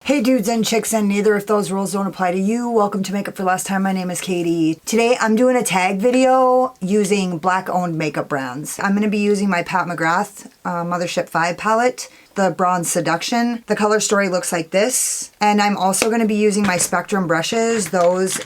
Hey dudes and chicks, and neither if those rules don't apply to you. Welcome to Makeup for Last Time. My name is Katie. Today I'm doing a tag video using black owned makeup brands. I'm going to be using my Pat McGrath Mothership 5 palette, the Bronze Seduction. The color story looks like this. And I'm also going to be using my Spectrum brushes.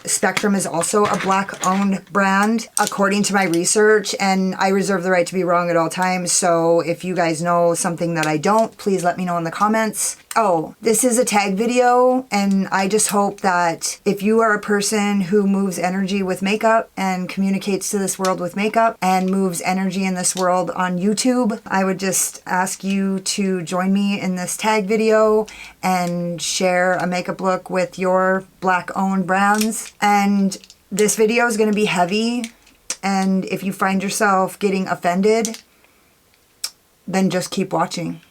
Spectrum is also a black owned brand according to my research, and I reserve the right to be wrong at all times. So if you guys know something that I don't, please let me know in the comments. Oh, this is a tag video, and I just hope that if you are a person who moves energy with makeup and communicates to this world with makeup and moves energy in this world on YouTube, I would just ask you to join me in this tag video and share a makeup look with your black owned brands. And this video is going to be heavy, and if you find yourself getting offended, then just keep watching.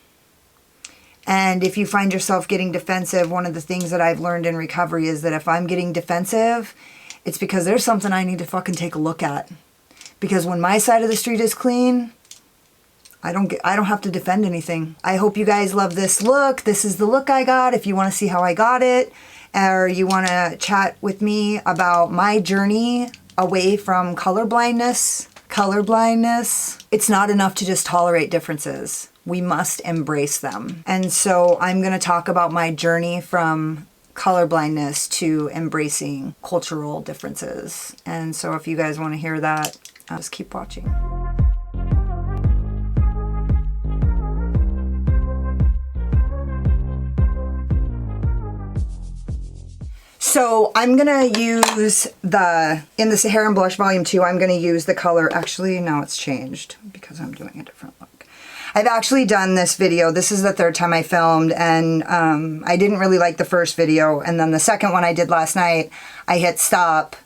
And if you find yourself getting defensive, one of the things that I've learned in recovery is that if I'm getting defensive, it's because there's something I need to fucking take a look at. Because when my side of the street is clean, I don't have to defend anything. I hope you guys love this look. This is the look I got. If you want to see how I got it, or you want to chat with me about my journey away from colorblindness, it's not enough to just tolerate differences. We must embrace them. And so I'm going to talk about my journey from colorblindness to embracing cultural differences. And so if you guys want to hear that, just keep watching. So I'm gonna use in the Saharan Blush Volume 2, I'm gonna use the color, actually now it's changed because I'm doing a different look. I've actually done this video. This is the third time I filmed, and I didn't really like the first video. And then the second one I did last night, I hit stop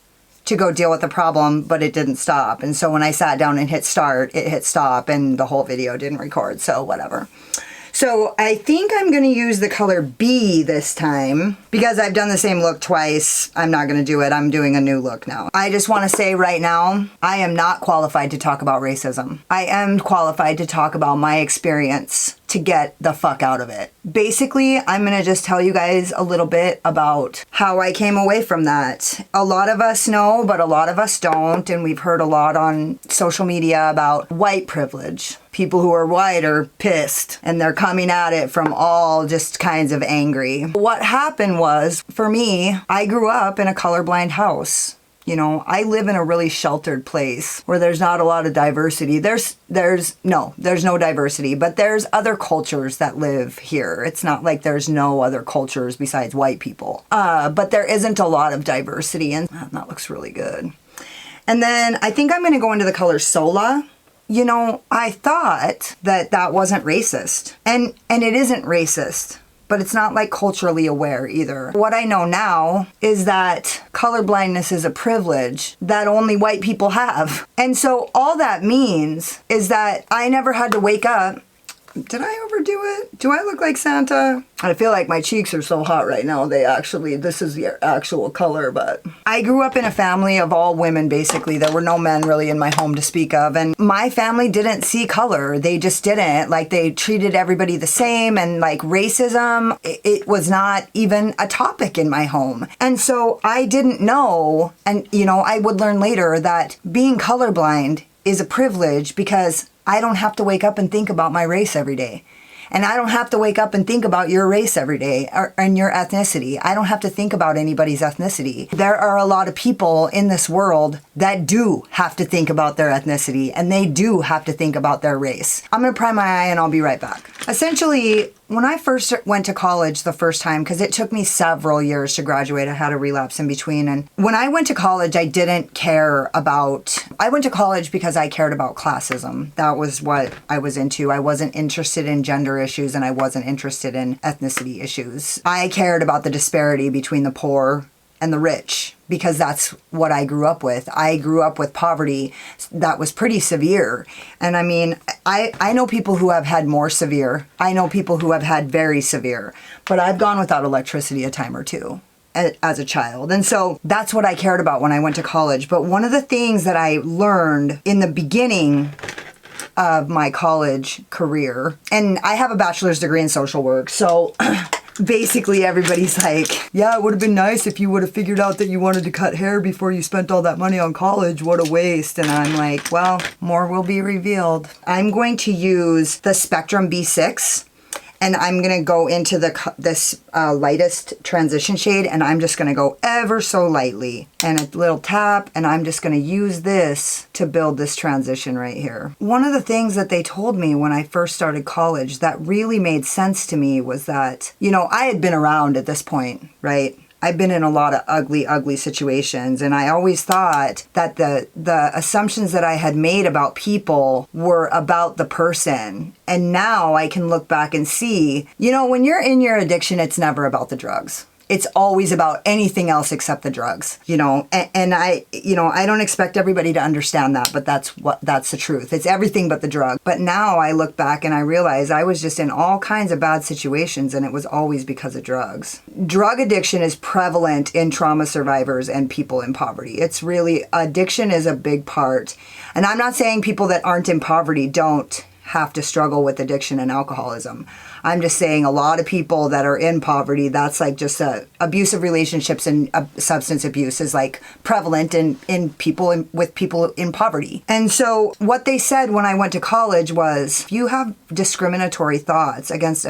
to go deal with the problem, but it didn't stop. And so when I sat down and hit start, it hit stop and the whole video didn't record, so whatever. So I think I'm going to use the color B this time because I've done the same look twice. I'm not going to do it. I'm doing a new look now. I just want to say right now, I am not qualified to talk about racism. I am qualified to talk about my experience to get the fuck out of it. Basically, I'm going to just tell you guys a little bit about how I came away from that. A lot of us know, but a lot of us don't, and we've heard a lot on social media about white privilege. People who are white are pissed, and they're coming at it from all just kinds of angry. What happened was, for me, I grew up in a colorblind house. You know, I live in a really sheltered place where there's not a lot of diversity. There's no diversity, but there's other cultures that live here. It's not like there's no other cultures besides white people. But there isn't a lot of diversity, and that looks really good. And then I think I'm going to go into the color Sola. You know, I thought that wasn't racist, and it isn't racist. But it's not like culturally aware either. What I know now is that colorblindness is a privilege that only white people have. And so all that means is that I never had to wake up. Did I overdo it? Do I look like Santa? I feel like my cheeks are so hot right now. This is the actual color, but I grew up in a family of all women, basically. There were no men really in my home to speak of. And my family didn't see color. They just didn't. Like, they treated everybody the same, and like racism, it was not even a topic in my home. And so I didn't know, and you know, I would learn later that being colorblind is a privilege because I don't have to wake up and think about my race every day. And I don't have to wake up and think about your race every day and your ethnicity. I don't have to think about anybody's ethnicity. There are a lot of people in this world that do have to think about their ethnicity, and they do have to think about their race. I'm gonna pry my eye and I'll be right back. Essentially, when I first went to college the first time, because it took me several years to graduate, I had a relapse in between. And when I went to college, I went to college because I cared about classism. That was what I was into. I wasn't interested in gender issues, and I wasn't interested in ethnicity issues. I cared about the disparity between the poor and the rich, because that's what I grew up with. I grew up with poverty that was pretty severe. And I mean, I know people who have had more severe. I know people who have had very severe. But I've gone without electricity a time or two as a child. And so that's what I cared about when I went to college. But one of the things that I learned in the beginning of my college career, and I have a bachelor's degree in social work, so basically everybody's like, yeah, it would have been nice if you would have figured out that you wanted to cut hair before you spent all that money on college. What a waste. And I'm like, well, more will be revealed. I'm going to use the Spectrum B6. And I'm going to go into this lightest transition shade, and I'm just going to go ever so lightly. And a little tap, and I'm just going to use this to build this transition right here. One of the things that they told me when I first started college that really made sense to me was that, you know, I had been around at this point, right? I've been in a lot of ugly, ugly situations, and I always thought that the assumptions that I had made about people were about the person. And now I can look back and see, you know, when you're in your addiction, it's never about the drugs. It's always about anything else except the drugs, you know, and I don't expect everybody to understand that, but that's the truth. It's everything but the drug. But now I look back and I realize I was just in all kinds of bad situations, and it was always because of drugs. Drug addiction is prevalent in trauma survivors and people in poverty. It's really, addiction is a big part. And I'm not saying people that aren't in poverty don't have to struggle with addiction and alcoholism. I'm just saying a lot of people that are in poverty, that's like just abusive relationships and substance abuse is like prevalent in people with people in poverty. And so what they said when I went to college was, if you have discriminatory thoughts against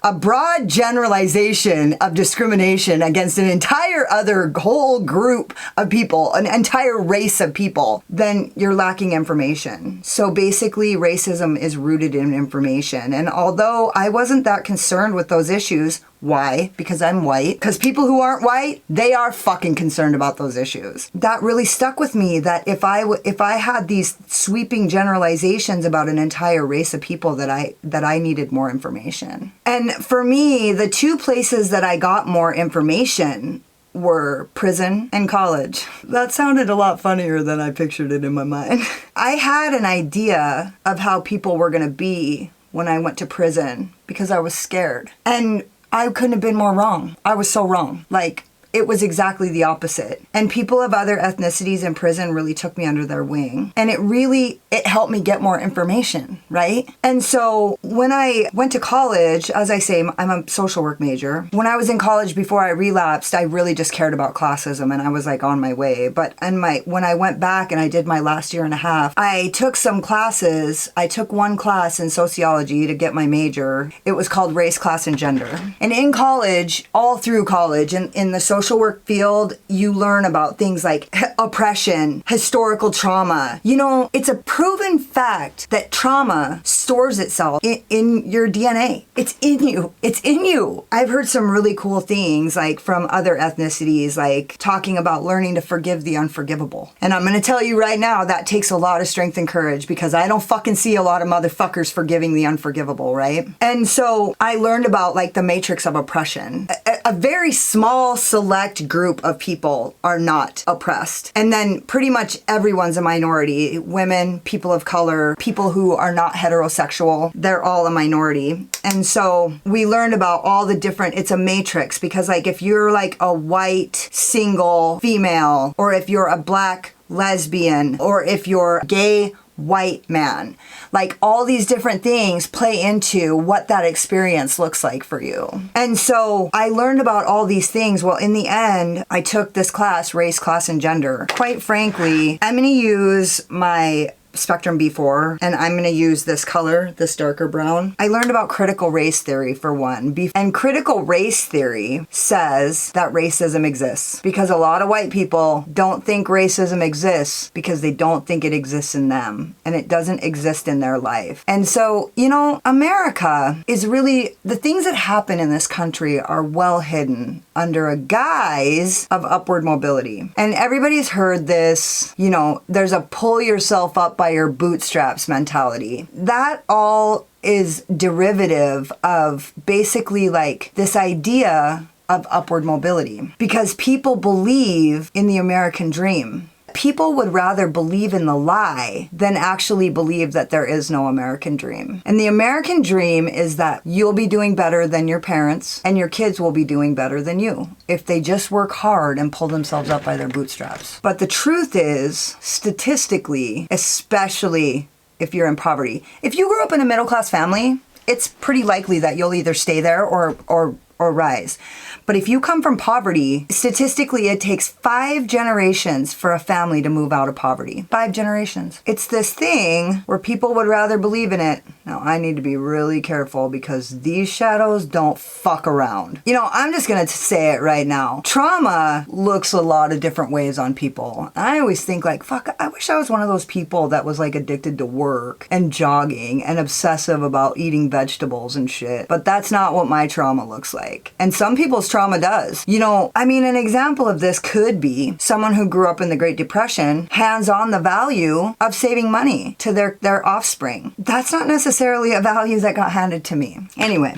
a broad generalization of discrimination against an entire other whole group of people, an entire race of people, then you're lacking information. So basically, racism is rooted in information. And although I wasn't that concerned with those issues, why? Because I'm white. Because people who aren't white, they are fucking concerned about those issues. That really stuck with me, that if I had these sweeping generalizations about an entire race of people, that I needed more information. And for me, the two places that I got more information were prison and college. That sounded a lot funnier than I pictured it in my mind. I had an idea of how people were going to be when I went to prison because I was scared. And I couldn't have been more wrong. I was so wrong. Like, it was exactly the opposite. And people of other ethnicities in prison really took me under their wing. And it helped me get more information, right? And so when I went to college, as I say, I'm a social work major. When I was in college before I relapsed, I really just cared about classism, and I was like on my way. But when I went back and I did my last year and a half, I took some classes. I took one class in sociology to get my major. It was called Race, Class, and Gender. And in college, all through college, in the social work field, you learn about things like oppression, historical trauma. You know, it's a proven fact that trauma stores itself in your DNA. It's in you. It's in you. I've heard some really cool things like from other ethnicities, like talking about learning to forgive the unforgivable. And I'm going to tell you right now, that takes a lot of strength and courage, because I don't fucking see a lot of motherfuckers forgiving the unforgivable, right? And so I learned about like the matrix of oppression. A very small select group of people are not oppressed. And then pretty much everyone's a minority. Women, people of color, people who are not heterosexual, they're all a minority. And so we learned about all the different, it's a matrix, because like if you're like a white single female, or if you're a black lesbian, or if you're gay white man, like all these different things play into what that experience looks like for you. And so I learned about all these things. Well, in the end, I took this class, Race, Class, and Gender. Quite frankly, I'm going to use my Spectrum B4, and I'm going to use this color, this darker brown. I learned about critical race theory for one. And critical race theory says that racism exists, because a lot of white people don't think racism exists because they don't think it exists in them, and it doesn't exist in their life. And so, you know, America is really, the things that happen in this country are well hidden under a guise of upward mobility. And everybody's heard this, you know, there's a pull yourself up by your bootstraps mentality. That all is derivative of basically like this idea of upward mobility, because people believe in the American dream. People would rather believe in the lie than actually believe that there is no American dream. And the American dream is that you'll be doing better than your parents, and your kids will be doing better than you if they just work hard and pull themselves up by their bootstraps. But the truth is, statistically, especially if you're in poverty, if you grew up in a middle-class family it's pretty likely that you'll either stay there or rise. But if you come from poverty, statistically, it takes 5 generations for a family to move out of poverty. 5 generations. It's this thing where people would rather believe in it. Now, I need to be really careful because these shadows don't fuck around. You know, I'm just going to say it right now. Trauma looks a lot of different ways on people. I always think like, fuck, I wish I was one of those people that was like addicted to work and jogging and obsessive about eating vegetables and shit. But that's not what my trauma looks like. And some people's trauma does. You know, I mean, an example of this could be someone who grew up in the Great Depression, hands on the value of saving money to their offspring. That's not necessarily a value that got handed to me. Anyway,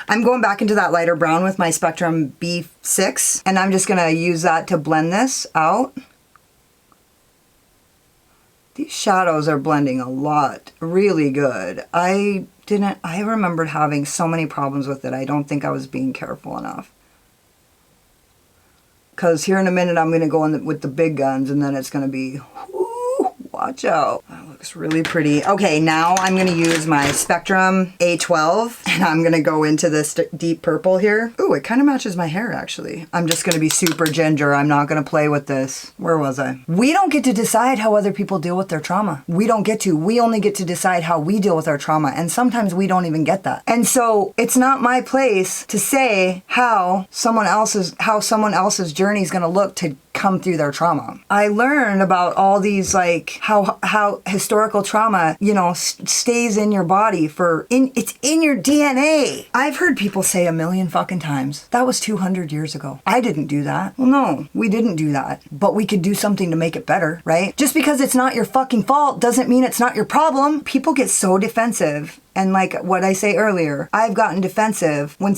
I'm going back into that lighter brown with my Spectrum B6, and I'm just going to use that to blend this out. These shadows are blending a lot, really good. I remembered having so many problems with it. I don't think I was being careful enough. Because here in a minute, I'm going to go in with the big guns, and then it's going to be, whoo, watch out. That looks really pretty. Okay, now I'm going to use my Spectrum A12, and I'm going to go into this deep purple here. Ooh, it kind of matches my hair, actually. I'm just going to be super ginger. I'm not going to play with this. Where was I? We don't get to decide how other people deal with their trauma. We don't get to. We only get to decide how we deal with our trauma, and sometimes we don't even get that. And so it's not my place to say how someone else's journey is going to look to come through their trauma. I learned about all these, like how historical trauma, you know, stays in your body it's in your DNA. I've heard people say a million fucking times, that was 200 years ago. I didn't do that. Well, no, we didn't do that, but we could do something to make it better, right? Just because it's not your fucking fault doesn't mean it's not your problem. People get so defensive. And like what I say earlier, I've gotten defensive when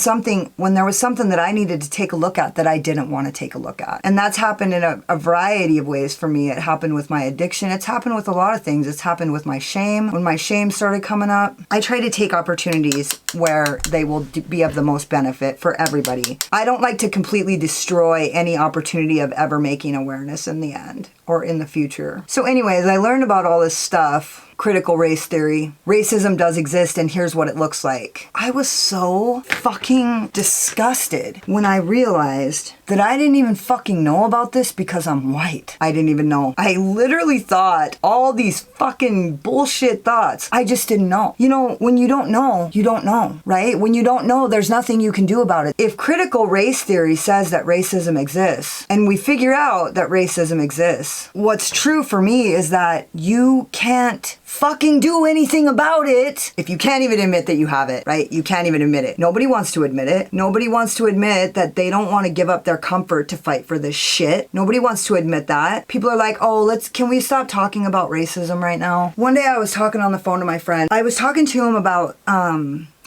there was something that I needed to take a look at that I didn't want to take a look at. And that's happened in a variety of ways for me. It happened with my addiction. It's happened with a lot of things. It's happened with my shame. When my shame started coming up, I try to take opportunities where they will be of the most benefit for everybody. I don't like to completely destroy any opportunity of ever making awareness in the end or in the future. So anyways, I learned about all this stuff. Critical race theory. Racism does exist, and here's what it looks like. I was so fucking disgusted when I realized that I didn't even fucking know about this because I'm white. I didn't even know. I literally thought all these fucking bullshit thoughts. I just didn't know. You know, when you don't know, you don't know, right? When you don't know, there's nothing you can do about it. If critical race theory says that racism exists, and we figure out that racism exists, what's true for me is that you can't fucking do anything about it if you can't even admit that you have it, right? You can't even admit it. Nobody wants to admit it. Nobody wants to admit that they don't want to give up their comfort to fight for this shit. Nobody wants to admit that. People are like, oh, can we stop talking about racism right now? One day I was talking on the phone to my friend. I was talking to him about,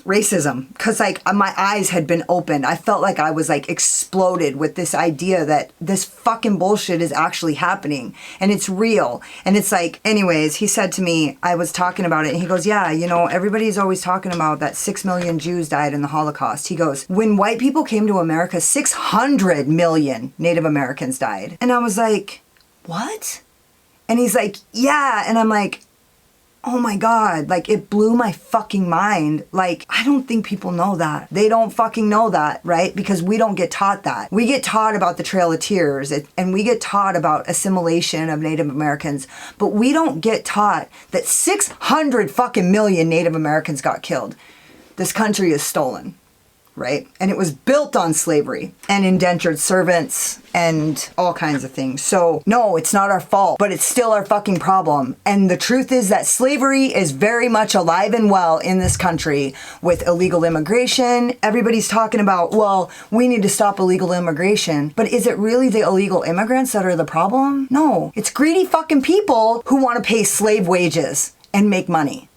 racism, because like my eyes had been opened. I felt like I was like exploded with this idea that this fucking bullshit is actually happening and it's real. And it's like, anyways, he said to me, I was talking about it, and he goes, yeah, you know, everybody's always talking about that 6 million Jews died in the Holocaust. He goes, when white people came to America, 600 million Native Americans died. And I was like, what? And he's like, yeah. And I'm like, oh my God, like it blew my fucking mind. Like, I don't think people know that. They don't fucking know that, right? Because we don't get taught that. We get taught about the Trail of Tears and we get taught about assimilation of Native Americans, but we don't get taught that 600 fucking million Native Americans got killed. This country is stolen. Right? And it was built on slavery and indentured servants and all kinds of things. So no, it's not our fault, but it's still our fucking problem. And the truth is that slavery is very much alive and well in this country with illegal immigration. Everybody's talking about, well, we need to stop illegal immigration. But is it really the illegal immigrants that are the problem? No, it's greedy fucking people who want to pay slave wages and make money.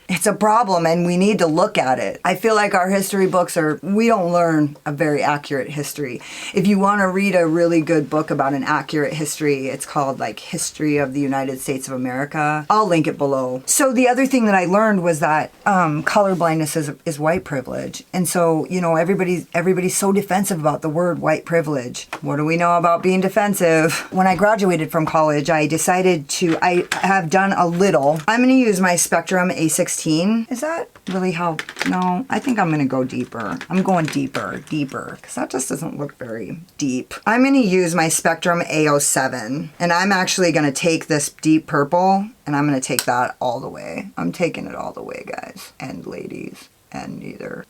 It's a problem and we need to look at it. I feel like our history books we don't learn a very accurate history. If you want to read a really good book about an accurate history, it's called like History of the United States of America. I'll link it below. So the other thing that I learned was that colorblindness is white privilege. And so, you know, everybody's so defensive about the word white privilege. What do we know about being defensive? When I graduated from college, I decided I have done a little. I'm going to use my Spectrum A16 A16. Is that really how? No, I think I'm gonna go deeper. I'm going deeper, because that just doesn't look very deep. I'm gonna use my Spectrum A07, and I'm actually gonna take this deep purple, and I'm gonna take that all the way. I'm taking it all the way, guys and ladies, and neither.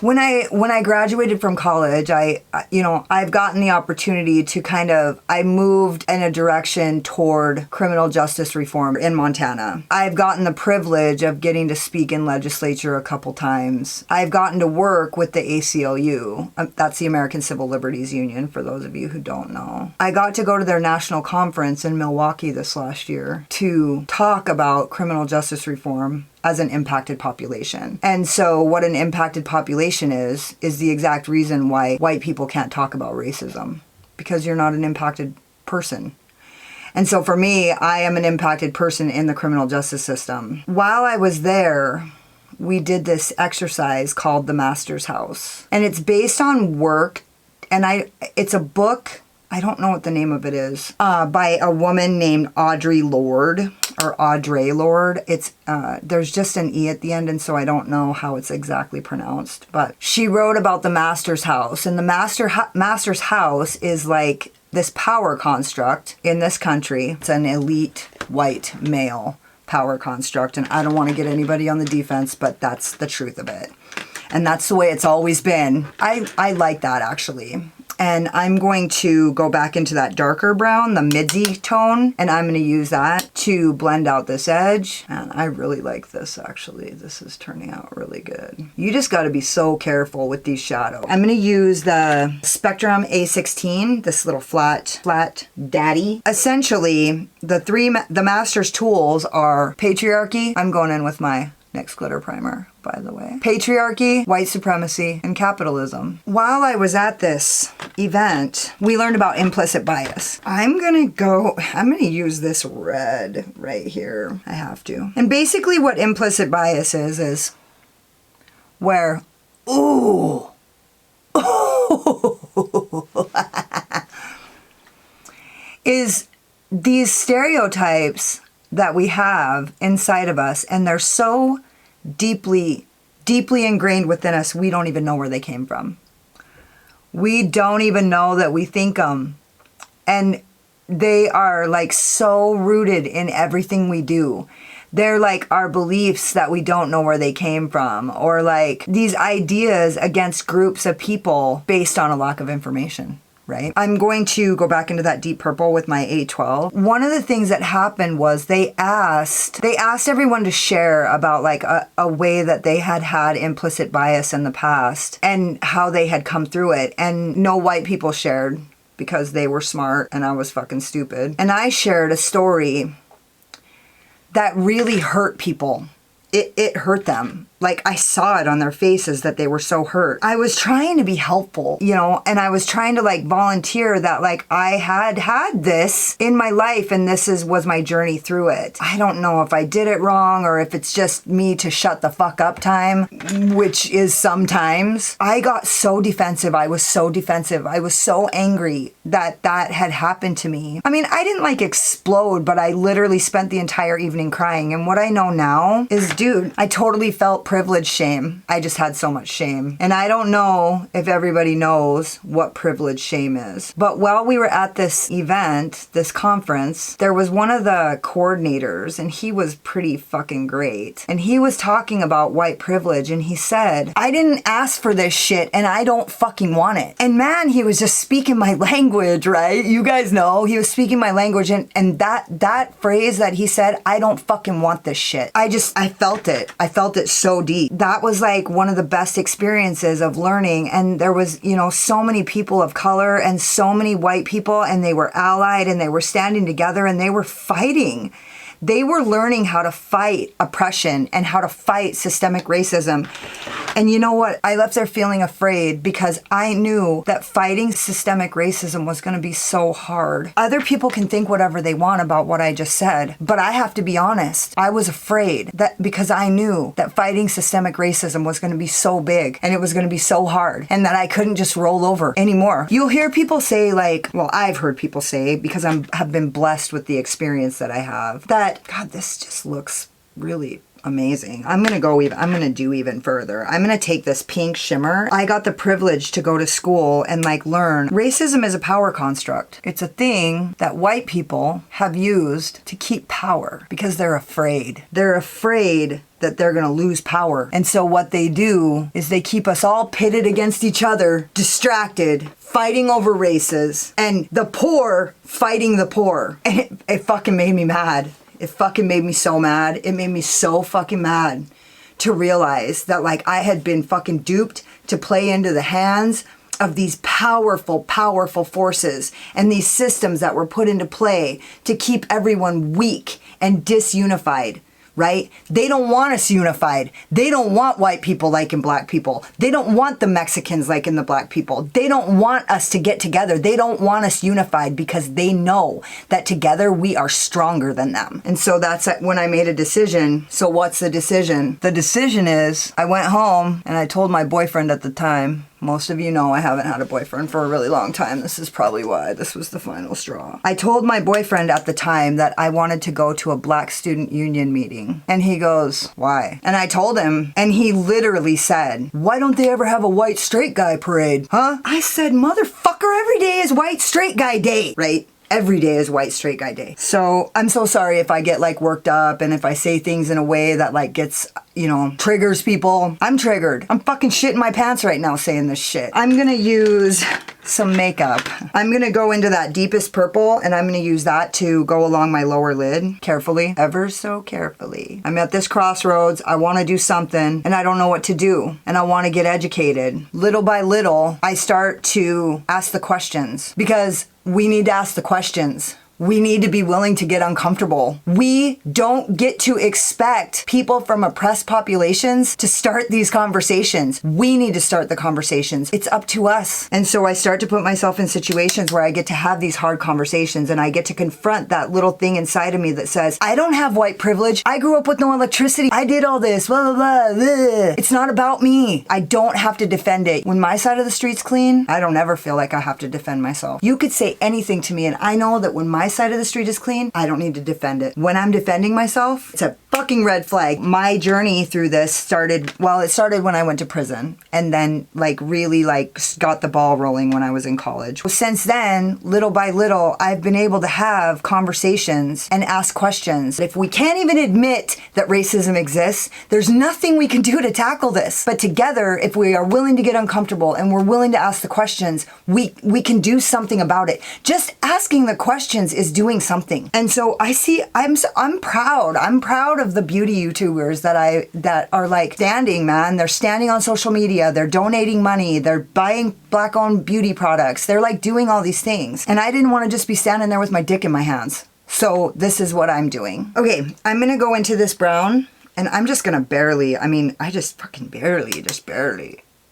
When I graduated from college, I've gotten the opportunity to I moved in a direction toward criminal justice reform in Montana. I've gotten the privilege of getting to speak in legislature a couple times. I've gotten to work with the ACLU. That's the American Civil Liberties Union, for those of you who don't know. I got to go to their national conference in Milwaukee this last year to talk about criminal justice reform as an impacted population. And so what an impacted population is the exact reason why white people can't talk about racism, because you're not an impacted person. And so for me, I am an impacted person in the criminal justice system. While I was there, we did this exercise called the Master's House. And it's based on work, and it's a book, I don't know what the name of it is, by a woman named Audre Lorde. It's there's just an E at the end, and so I don't know how it's exactly pronounced. But she wrote about the Master's House, and the Master's House is like this power construct in this country. It's an elite white male power construct, and I don't want to get anybody on the defense, but that's the truth of it. And that's the way it's always been. I like that, actually. And I'm going to go back into that darker brown, the midzy tone, and I'm going to use that to blend out this edge. And I really like this, actually. This is turning out really good. You just got to be so careful with these shadows. I'm going to use the Spectrum A16, this little flat daddy. Essentially, the master's tools are patriarchy. I'm going in with my NYX glitter primer, by the way. Patriarchy, white supremacy, and capitalism. While I was at this event, we learned about implicit bias. I'm gonna use this red right here. I have to. And basically what implicit bias is where, ooh, is these stereotypes that we have inside of us, and they're so deeply ingrained within us, we don't even know where they came from. We don't even know that we think them. And they are like so rooted in everything we do. They're like our beliefs that we don't know where they came from, or like these ideas against groups of people based on a lack of information. Right? I'm going to go back into that deep purple with my A12. One of the things that happened was they asked everyone to share about like a way that they had implicit bias in the past and how they had come through it. And no white people shared because they were smart and I was fucking stupid. And I shared a story that really hurt people. It hurt them. Like, I saw it on their faces that they were so hurt. I was trying to be helpful, and I was trying to like volunteer that like I had this in my life and this was my journey through it. I don't know if I did it wrong or if it's just me to shut the fuck up time, which is sometimes. I got so defensive. I was so defensive. I was so angry that had happened to me. I mean, I didn't like explode, but I literally spent the entire evening crying. And what I know now is, dude, I totally felt privilege shame. I just had so much shame. And I don't know if everybody knows what privilege shame is. But while we were at this event, this conference, there was one of the coordinators and he was pretty fucking great. And he was talking about white privilege and he said, I didn't ask for this shit and I don't fucking want it. And man, he was just speaking my language, right? You guys know he was speaking my language, and that phrase that he said, I don't fucking want this shit. I felt it. I felt it so deep. That was like one of the best experiences of learning. And there was, so many people of color and so many white people, and they were allied and they were standing together and they were fighting. They were learning how to fight oppression and how to fight systemic racism. And you know what? I left there feeling afraid because I knew that fighting systemic racism was going to be so hard. Other people can think whatever they want about what I just said, but I have to be honest. I was afraid that because I knew that fighting systemic racism was going to be so big and it was going to be so hard and that I couldn't just roll over anymore. You'll hear people say like, well, I've heard people say because have been blessed with the experience that I have, that, God, this just looks really amazing. I'm gonna do even further. I'm gonna take this pink shimmer. I got the privilege to go to school and like learn. Racism is a power construct. It's a thing that white people have used to keep power because they're afraid. They're afraid that they're gonna lose power. And so what they do is they keep us all pitted against each other, distracted, fighting over races, and the poor fighting the poor. And it fucking made me mad. It fucking made me so mad. It made me so fucking mad to realize that like I had been fucking duped to play into the hands of these powerful, powerful forces and these systems that were put into play to keep everyone weak and disunified. Right? They don't want us unified. They don't want white people liking black people. They don't want the Mexicans liking the black people. They don't want us to get together. They don't want us unified because they know that together we are stronger than them. And so that's when I made a decision. So what's the decision? The decision is I went home and I told my boyfriend at the time. Most of you know I haven't had a boyfriend for a really long time. This is probably why this was the final straw. I told my boyfriend at the time that I wanted to go to a Black Student Union meeting. And he goes, why? And I told him, and he literally said, why don't they ever have a white straight guy parade? Huh? I said, motherfucker, every day is white straight guy day, right? Every day is white straight guy day. So I'm so sorry if I get like worked up and if I say things in a way that like gets, you know, triggers people. I'm triggered. I'm fucking shitting my pants right now saying this shit. I'm gonna use some makeup. I'm gonna go into that deepest purple and I'm gonna use that to go along my lower lid carefully, ever so carefully. I'm at this crossroads. I wanna do something and I don't know what to do and I wanna get educated. Little by little, I start to ask the questions because we need to ask the questions. We need to be willing to get uncomfortable. We don't get to expect people from oppressed populations to start these conversations. We need to start the conversations. It's up to us. And so I start to put myself in situations where I get to have these hard conversations and I get to confront that little thing inside of me that says, I don't have white privilege. I grew up with no electricity. I did all this, blah, blah, blah, blah. It's not about me. I don't have to defend it. When my side of the street's clean, I don't ever feel like I have to defend myself. You could say anything to me and I know that when my side of the street is clean, I don't need to defend it. When I'm defending myself, it's a fucking red flag. My journey through this started when I went to prison and then like really like got the ball rolling when I was in college. Since then, little by little, I've been able to have conversations and ask questions. If we can't even admit that racism exists, there's nothing we can do to tackle this. But together, if we are willing to get uncomfortable and we're willing to ask the questions, we can do something about it. Just asking the questions is doing something. And so I'm proud. I'm proud of the beauty YouTubers that are like standing, man. They're standing on social media. They're donating money. They're buying Black-owned beauty products. They're like doing all these things. And I didn't want to just be standing there with my dick in my hands. So this is what I'm doing. Okay, I'm gonna go into this brown and I'm just gonna barely. I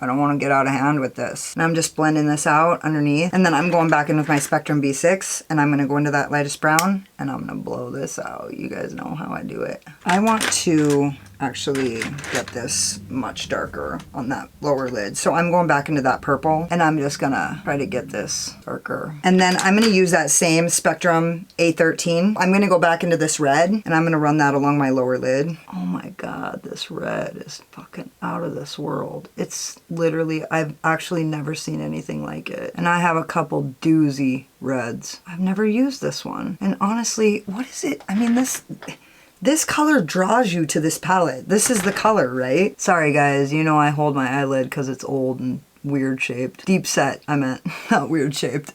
don't want to get out of hand with this. And I'm just blending this out underneath. And then I'm going back in with my Spectrum B6 and I'm going to go into that lightest brown and I'm going to blow this out. You guys know how I do it. I want to actually get this much darker on that lower lid. So I'm going back into that purple and I'm just gonna try to get this darker. And then I'm gonna use that same Spectrum A13. I'm gonna go back into this red and I'm gonna run that along my lower lid. Oh my God, this red is fucking out of this world. It's literally, I've actually never seen anything like it. And I have a couple doozy reds. I've never used this one. And honestly, what is it? I mean, this color draws you to this palette. This is the color, right? Sorry guys, you know I hold my eyelid because it's old and weird shaped. Deep set, I meant, not weird shaped.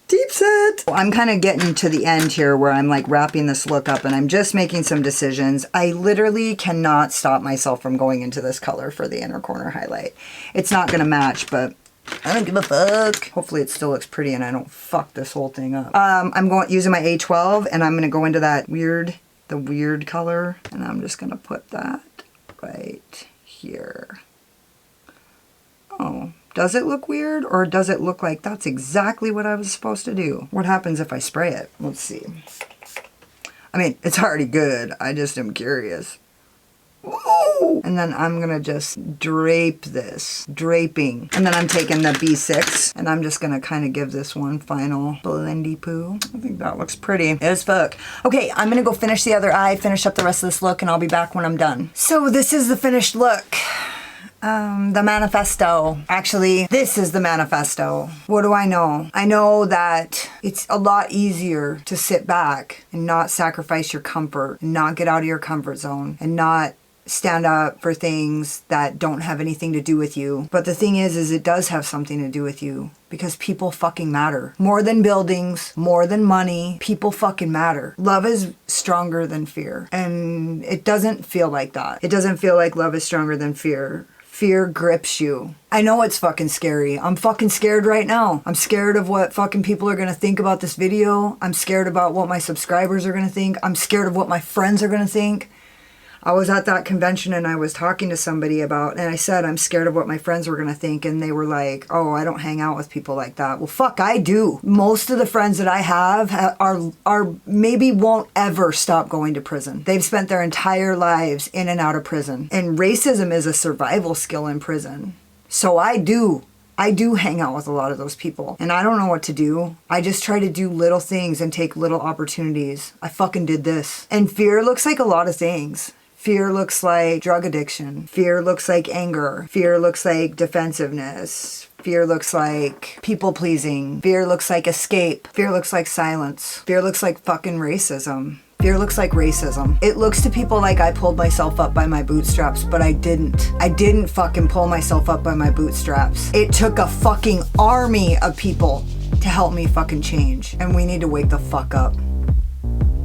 Deep set. I'm kind of getting to the end here where I'm like wrapping this look up and I'm just making some decisions. I literally cannot stop myself from going into this color for the inner corner highlight. It's not gonna match, but I don't give a fuck. Hopefully it still looks pretty and I don't fuck this whole thing up. I'm using my A12 and I'm gonna go into that weird color and I'm just gonna put that right Does it look weird, or does it look like that's exactly what I was supposed to do? What happens if I spray it? Let's see. I mean, it's already good. I just am curious. Ooh. And then I'm gonna just drape this, draping. And then I'm taking the B6 and I'm just gonna kind of give this one final blendy poo. I think that looks pretty as fuck. Okay, I'm gonna go finish the other eye, finish up the rest of this look, and I'll be back when I'm done. So this is the finished look. The manifesto. Actually, this is the manifesto. What do I know? I know that it's a lot easier to sit back and not sacrifice your comfort, and not get out of your comfort zone, and not stand up for things that don't have anything to do with you. But the thing is it does have something to do with you, because people fucking matter. More than buildings, more than money, people fucking matter. Love is stronger than fear. And it doesn't feel like that. It doesn't feel like love is stronger than fear. Fear grips you. I know it's fucking scary. I'm fucking scared right now. I'm scared of what fucking people are gonna think about this video. I'm scared about what my subscribers are gonna think. I'm scared of what my friends are gonna think. I was at that convention and I was talking to somebody about, and I said, I'm scared of what my friends were gonna think, and they were like, oh, I don't hang out with people like that. Well, fuck, I do. Most of the friends that I have are maybe won't ever stop going to prison. They've spent their entire lives in and out of prison. And racism is a survival skill in prison. So I do hang out with a lot of those people, and I don't know what to do. I just try to do little things and take little opportunities. I fucking did this. And fear looks like a lot of things. Fear looks like drug addiction. Fear looks like anger. Fear looks like defensiveness. Fear looks like people pleasing. Fear looks like escape. Fear looks like silence. Fear looks like fucking racism. Fear looks like racism. It looks to people like I pulled myself up by my bootstraps, but I didn't. I didn't fucking pull myself up by my bootstraps. It took a fucking army of people to help me fucking change. And we need to wake the fuck up.